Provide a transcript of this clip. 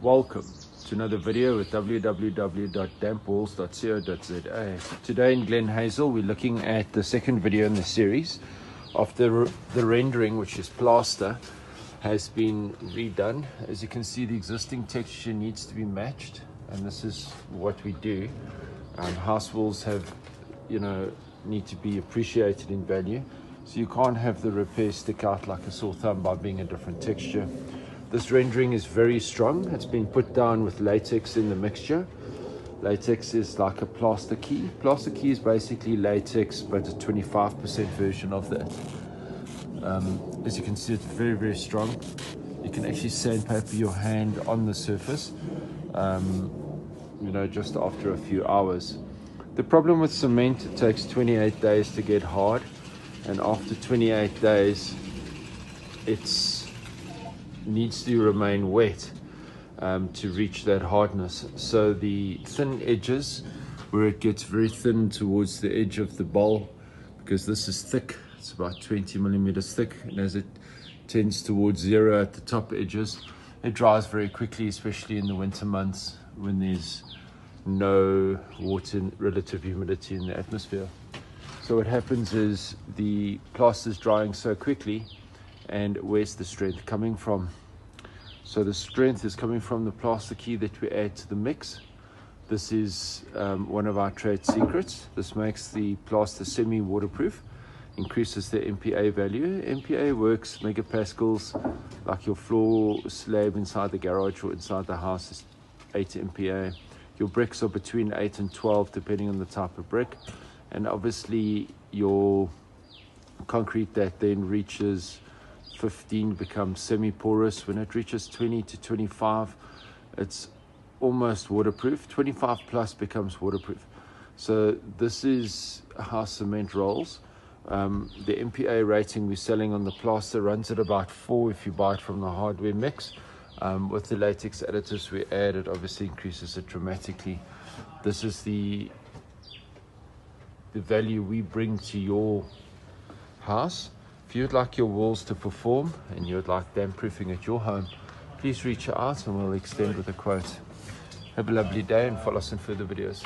Welcome to another video with www.dampwalls.co.za. Today in Glenhazel we're looking at the second video in the series of the rendering, which is plaster, has been redone. As you can see, the existing texture needs to be matched, and this is what we do. House walls have, need to be appreciated in value, so you can't have the repair stick out like a sore thumb by being a different texture. This rendering is very strong. It's been put down with latex in the mixture. Latex is like a plaster key. Plaster key is basically latex, but a 25% version of that. As you can see, it's very, very strong. You can actually sandpaper your hand on the surface, just after a few hours. The problem with cement, it takes 28 days to get hard, and after 28 days, it's needs to remain wet to reach that hardness. So the thin edges, where it gets very thin towards the edge of the bowl, because this is thick, it's about 20 millimeters thick, and as it tends towards zero at the top edges, it dries very quickly, especially in the winter months when there's no water and relative humidity in the atmosphere. So what happens is the plaster is drying so quickly. And where's the strength coming from? So the strength is coming from the plaster key that we add to the mix. This is one of our trade secrets. This makes the plaster semi-waterproof, increases the MPa value. MPa works megapascals, like your floor slab inside the garage or inside the house is 8 MPa. Your bricks are between 8 and 12 depending on the type of brick. And obviously your concrete that then reaches 15 becomes semi-porous. When it reaches 20 to 25, it's almost waterproof. 25 plus becomes waterproof. So this is how cement rolls. The MPa rating we're selling on the plaster runs at about 4 if you buy it from the hardware mix. With the latex additives we add, it obviously increases it dramatically. This is the value we bring to your house. If you'd like your walls to perform and you'd like damp proofing at your home, please reach out and we'll extend with a quote. Have a lovely day and follow us in further videos.